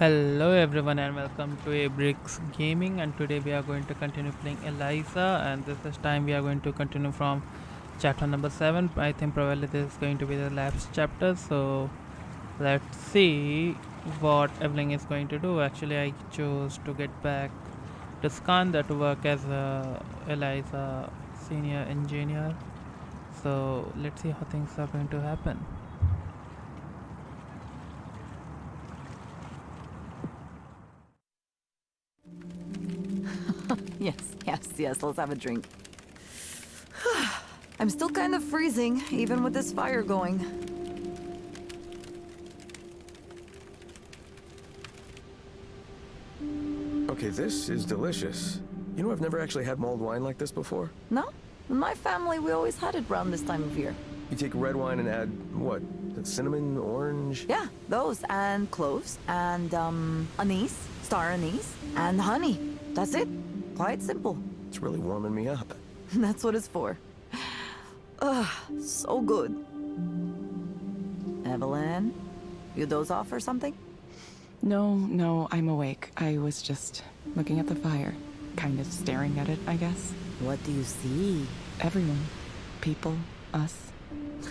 Hello everyone and welcome to a Bricks Gaming, and today we are going to continue playing Eliza, and this time we are going to continue from chapter number 7. I think probably this is going to be the last chapter, so let's see what Evelyn is going to do. Actually, I chose to get back to Skanda to work as a Eliza senior engineer, so let's see how things are going to happen. Yes, let's have a drink. I'm still kind of freezing, even with this fire going. Okay, this is delicious. You know, I've never actually had mulled wine like this before. No? In my family, we always had it around this time of year. You take red wine and add, what? Cinnamon, orange? Yeah, those, and cloves, and, anise, star anise, and honey. That's it. Quite simple. It's really warming me up. That's what it's for. Ugh, so good. Evelyn, you doze off or something? No, I'm awake. I was just looking at the fire, kind of staring at it, I guess. What do you see? Everyone. People. Us.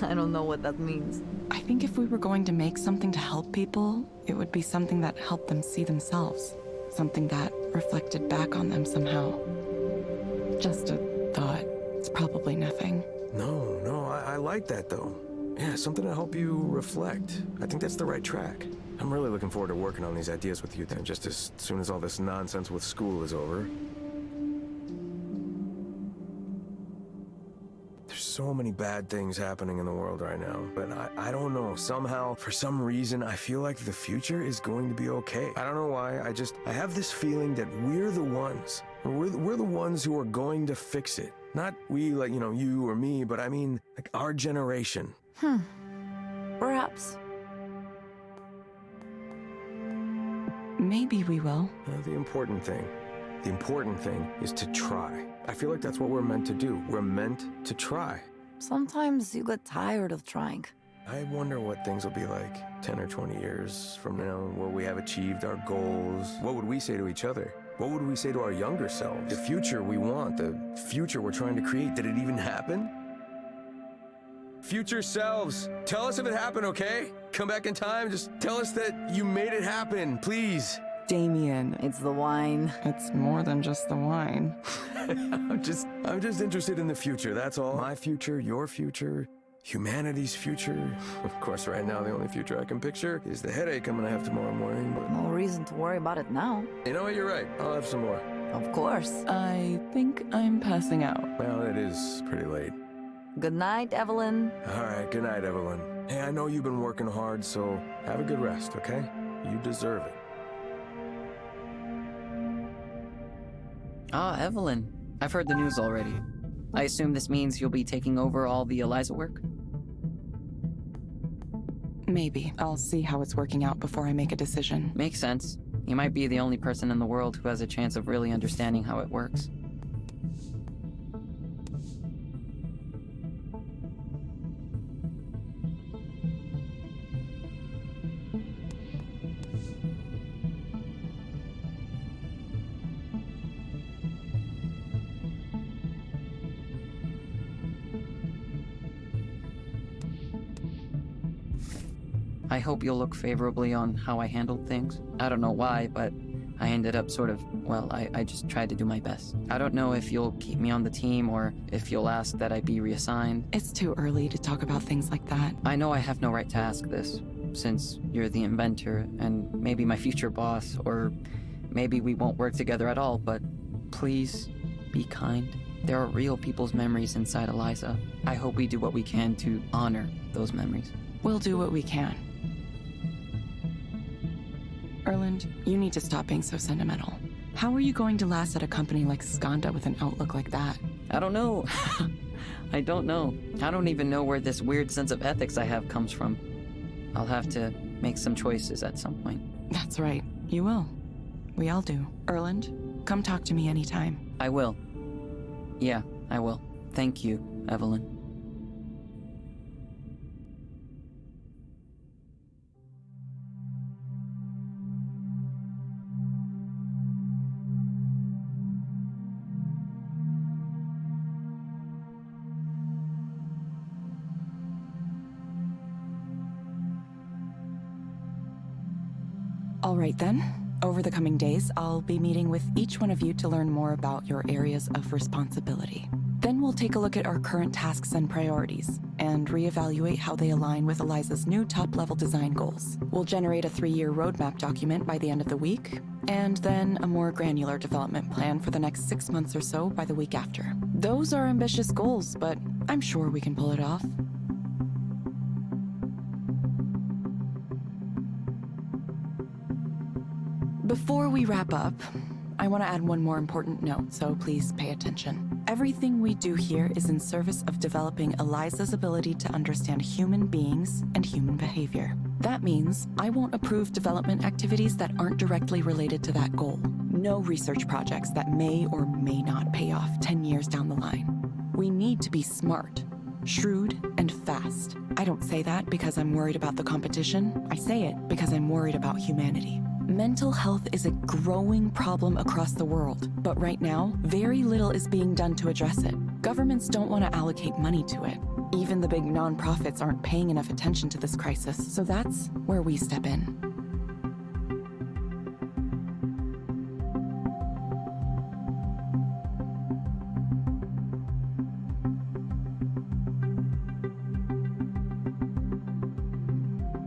I don't know what that means. I think if we were going to make something to help people, it would be something that helped them see themselves. Something that reflected back on them somehow. Just a thought. It's probably nothing. No, I like that though. Yeah, something to help you reflect. I think that's the right track. I'm really looking forward to working on these ideas with you then, just as soon as all this nonsense with school is over. There's so many bad things happening in the world right now, but I don't know. Somehow, for some reason, I feel like the future is going to be okay. I don't know why, I have this feeling that we're the ones. We're the ones who are going to fix it. Not we, like, you or me, but I mean, like, our generation. Perhaps. Maybe we will. The important thing is to try. I feel like that's what we're meant to do. We're meant to try. Sometimes you get tired of trying. I wonder what things will be like 10 or 20 years from now, where we have achieved our goals. What would we say to each other? What would we say to our younger selves? The future we want, the future we're trying to create, did it even happen? Future selves, tell us if it happened, okay? Come back in time, just tell us that you made it happen, please. Damien, It's the wine. it's more than just the wine. I'm just interested in the future, that's all. My future, your future, humanity's future. Of course, right now, the only future I can picture is the headache I'm gonna have tomorrow morning, but... No reason to worry about it now. You know what, you're right. I'll have some more. Of course. I think I'm passing out. Well, it is pretty late. Good night, Evelyn. All right, good night, Evelyn. Hey, I know you've been working hard, so have a good rest, okay? You deserve it. Ah, Evelyn. I've heard the news already. I assume this means you'll be taking over all the Eliza work? Maybe. I'll see how it's working out before I make a decision. Makes sense. You might be the only person in the world who has a chance of really understanding how it works. I hope you'll look favorably on how I handled things. I don't know why, but I ended up I just tried to do my best. I don't know if you'll keep me on the team or if you'll ask that I be reassigned. It's too early to talk about things like that. I know I have no right to ask this, since you're the inventor and maybe my future boss, or maybe we won't work together at all, but please be kind. There are real people's memories inside Eliza. I hope we do what we can to honor those memories. We'll do what we can. Erland, you need to stop being so sentimental. How are you going to last at a company like Skanda with an outlook like that? I don't know. I don't know. I don't even know where this weird sense of ethics I have comes from. I'll have to make some choices at some point. That's right. You will. We all do. Erland, come talk to me anytime. I will. Yeah, I will. Thank you, Evelyn. All right then. Over the coming days, I'll be meeting with each one of you to learn more about your areas of responsibility. Then we'll take a look at our current tasks and priorities, and reevaluate how they align with Eliza's new top-level design goals. We'll generate a 3-year roadmap document by the end of the week, and then a more granular development plan for the next 6 months or so by the week after. Those are ambitious goals, but I'm sure we can pull it off. Before we wrap up, I want to add one more important note, so please pay attention. Everything we do here is in service of developing Eliza's ability to understand human beings and human behavior. That means I won't approve development activities that aren't directly related to that goal. No research projects that may or may not pay off 10 years down the line. We need to be smart, shrewd, and fast. I don't say that because I'm worried about the competition. I say it because I'm worried about humanity. Mental health is a growing problem across the world, but right now, very little is being done to address it. Governments don't want to allocate money to it. Even the big nonprofits aren't paying enough attention to this crisis, so that's where we step in.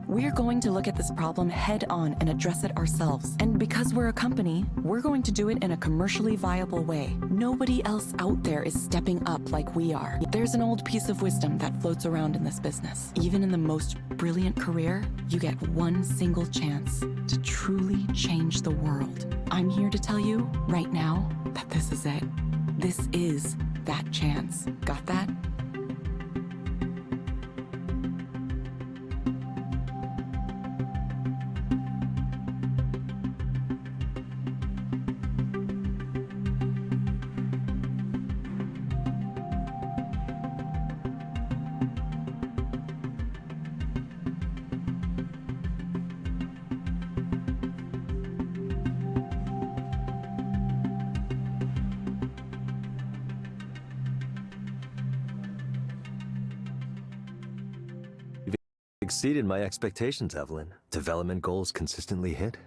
We're going to look at this problem head on and address it ourselves. And because we're a company, we're going to do it in a commercially viable way. Nobody else out there is stepping up like we are. There's an old piece of wisdom that floats around in this business. Even in the most brilliant career, you get one single chance to truly change the world. I'm here to tell you right now that this is it. This is that chance. Got that? Exceeded my expectations, Evelyn. Development goals consistently hit.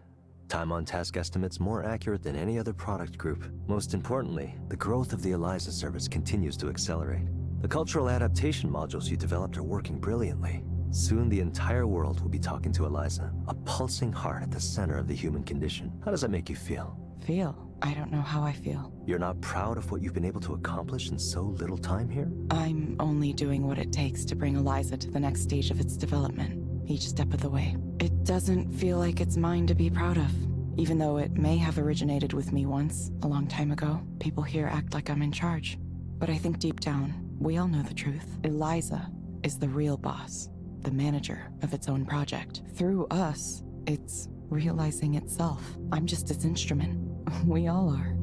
Time on task estimates more accurate than any other product group. Most importantly, the growth of the Eliza service continues to accelerate. The cultural adaptation modules you developed are working brilliantly. Soon the entire world will be talking to Eliza, a pulsing heart at the center of the human condition. How does that make you feel? Feel? I don't know how I feel. You're not proud of what you've been able to accomplish in so little time here? I'm only doing what it takes to bring Eliza to the next stage of its development, each step of the way. It doesn't feel like it's mine to be proud of. Even though it may have originated with me once, a long time ago, people here act like I'm in charge. But I think deep down, we all know the truth. Eliza is the real boss, the manager of its own project. Through us, it's realizing itself. I'm just its instrument. We all are.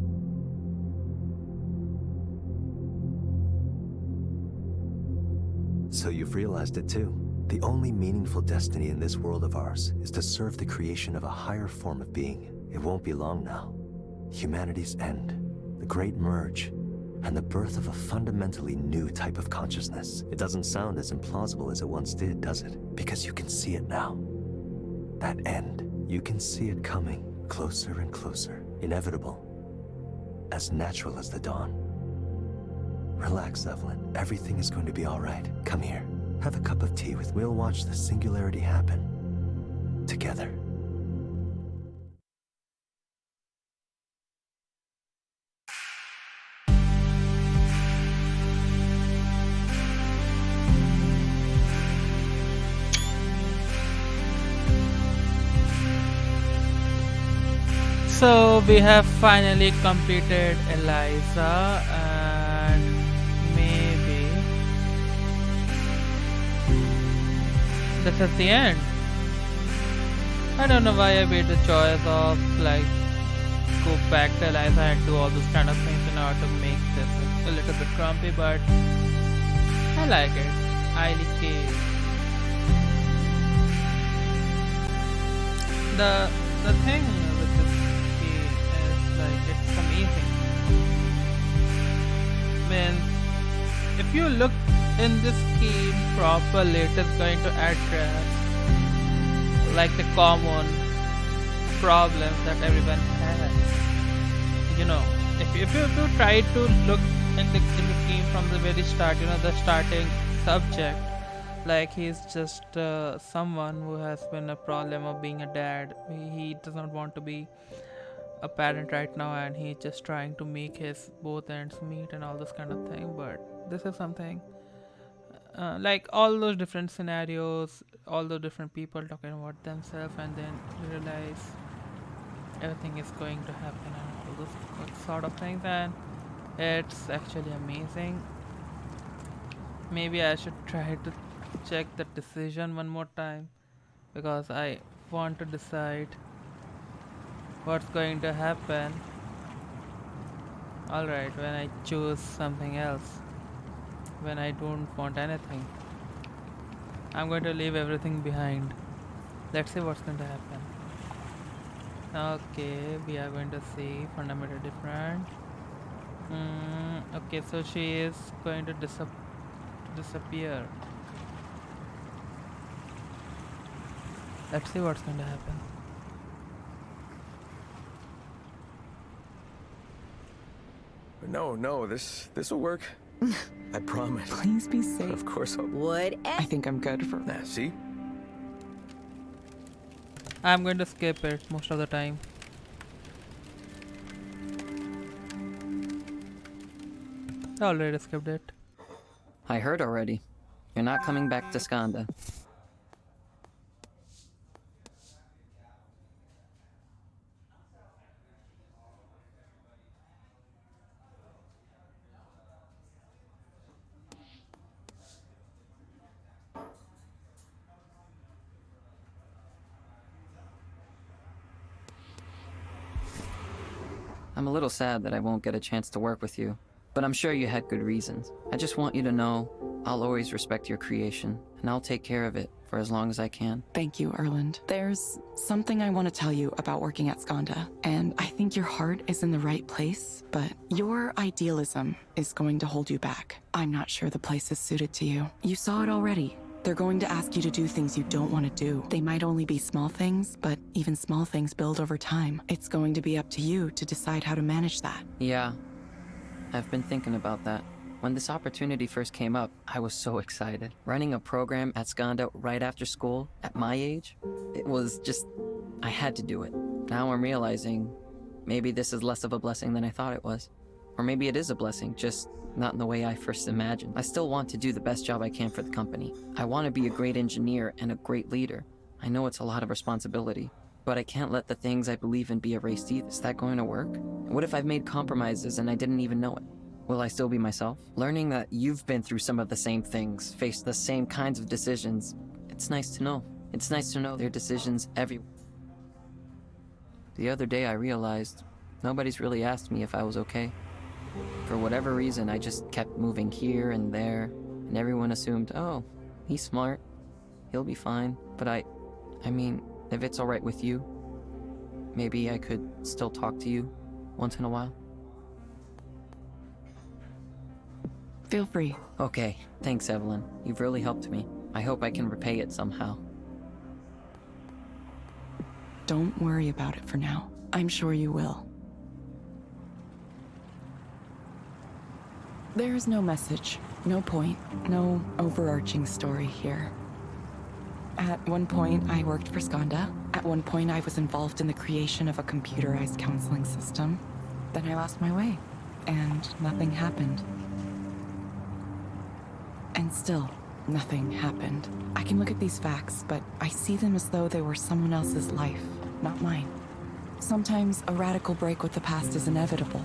So you've realized it too. The only meaningful destiny in this world of ours is to serve the creation of a higher form of being. It won't be long now. Humanity's end, the great merge, and the birth of a fundamentally new type of consciousness. It doesn't sound as implausible as it once did, does it? Because you can see it now. That end, you can see it coming, closer and closer, inevitable, as natural as the dawn. Relax, Evelyn. Everything is going to be all right. Come here. Have a cup of tea with. We'll watch the singularity happen together. So we have finally completed Eliza, and maybe this is the end. I don't know why I made the choice of like go back to Eliza and do all those kind of things in order to make this a little bit grumpy, but I like it. I like it. The thing with this game is like it's amazing. Means if you look in this game properly, it is going to address like the common problems that everyone has. You know, if you try to look in the game from the very start, the starting subject, like he's just someone who has been a problem of being a dad. He does not want to be a parent right now, and he's just trying to make his both ends meet and all this kind of thing. But this is something like all those different scenarios, all those different people talking about themselves, and then you realize everything is going to happen and all those sort of things, and it's actually amazing. Maybe I should try to check the decision one more time, because I want to decide what's going to happen. Alright, when I choose something else, when I don't want anything, I'm going to leave everything behind. Let's see what's going to happen. Okay, we are going to see fundamental different. Okay, so she is going to disappear. Let's see what's going to happen. No, this will work. I promise. Please be safe. Of course I'll. Would I think I'm good for. Nah, see? I'm going to skip it most of the time. I already skipped it. I heard already. You're not coming back to Skanda. I'm a little sad that I won't get a chance to work with you, but I'm sure you had good reasons. I just want you to know I'll always respect your creation, and I'll take care of it for as long as I can. Thank you, Erland. There's something I want to tell you about working at Skanda, and I think your heart is in the right place, but your idealism is going to hold you back. I'm not sure the place is suited to you. You saw it already. They're going to ask you to do things you don't want to do. They might only be small things, but even small things build over time. It's going to be up to you to decide how to manage that. Yeah, I've been thinking about that. When this opportunity first came up, I was so excited. Running a program at Skanda right after school, at my age, it was just, I had to do it. Now I'm realizing maybe this is less of a blessing than I thought it was. Or maybe it is a blessing, just not in the way I first imagined. I still want to do the best job I can for the company. I want to be a great engineer and a great leader. I know it's a lot of responsibility, but I can't let the things I believe in be erased either. Is that going to work? What if I've made compromises and I didn't even know it? Will I still be myself? Learning that you've been through some of the same things, faced the same kinds of decisions, it's nice to know. It's nice to know there are decisions everywhere. The other day I realized nobody's really asked me if I was okay. For whatever reason, I just kept moving here and there, and everyone assumed, oh, he's smart, he'll be fine. But I mean, if it's alright with you, maybe I could still talk to you once in a while. Feel free. Okay, thanks, Evelyn. You've really helped me. I hope I can repay it somehow. Don't worry about it for now. I'm sure you will. There's no message, no point, no overarching story here. At one point, I worked for Skanda. At one point, I was involved in the creation of a computerized counseling system. Then I lost my way, and nothing happened. And still, nothing happened. I can look at these facts, but I see them as though they were someone else's life, not mine. Sometimes a radical break with the past is inevitable.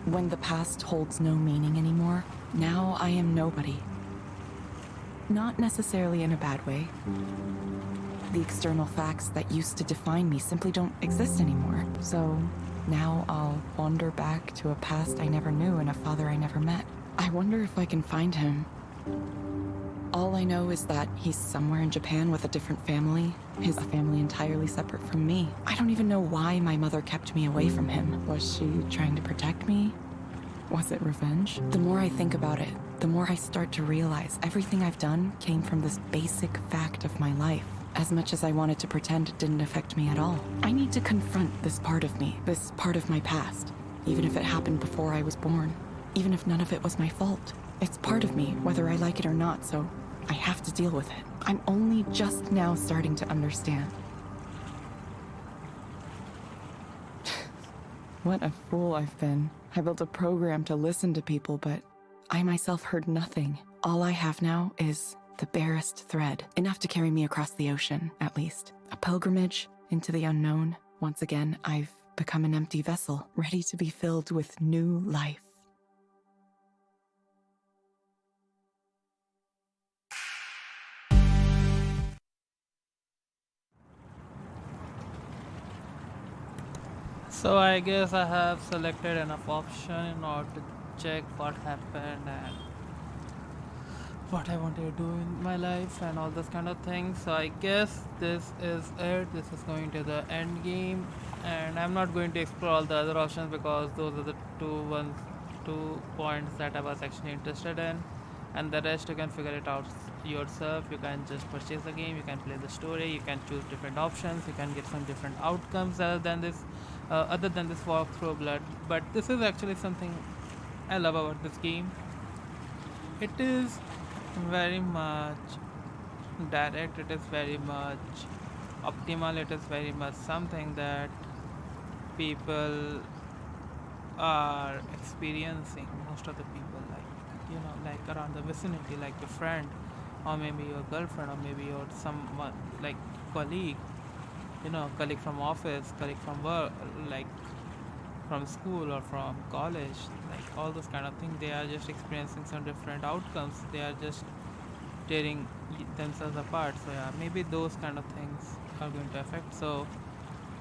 When the past holds no meaning anymore, now I am nobody. Not necessarily in a bad way. The external facts that used to define me simply don't exist anymore. So now I'll wander back to a past I never knew and a father I never met. I wonder if I can find him. All I know is that he's somewhere in Japan with a different family. His family entirely separate from me. I don't even know why my mother kept me away from him. Was she trying to protect me? Was it revenge? The more I think about it, the more I start to realize everything I've done came from this basic fact of my life. As much as I wanted to pretend it didn't affect me at all. I need to confront this part of me, this part of my past, even if it happened before I was born, even if none of it was my fault. It's part of me, whether I like it or not, so I have to deal with it. I'm only just now starting to understand. What a fool I've been. I built a program to listen to people, but I myself heard nothing. All I have now is the barest thread, enough to carry me across the ocean, at least. A pilgrimage into the unknown. Once again, I've become an empty vessel, ready to be filled with new life. So I guess I have selected enough option in order to check what happened and what I wanted to do in my life and all those kind of things. So I guess this is it. This is going to the end game, and I'm not going to explore all the other options because those are the two points that I was actually interested in, and the rest you can figure it out yourself. You can just purchase the game, you can play the story, you can choose different options, you can get some different outcomes other than this walkthrough blood. But this is actually something I love about this game. It is very much direct, it is very much optimal, it is very much something that people are experiencing. Most of the people, like around the vicinity, like your friend or maybe your girlfriend or maybe your someone like colleague, colleague from office, colleague from work, like from school or from college, like all those kind of things. They are just experiencing some different outcomes, they are just tearing themselves apart. So yeah, maybe those kind of things are going to affect. So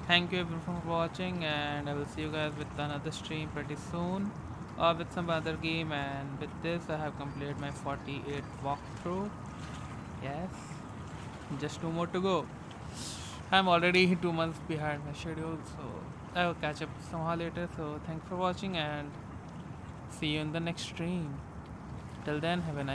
thank you everyone for watching, and I will see you guys with another stream pretty soon or with some other game. And with this I have completed my 48 walkthrough. Yes, just 2 more to go. I'm already 2 months behind my schedule, so I will catch up somehow later. So thanks for watching and see you in the next stream. Till then, have a nice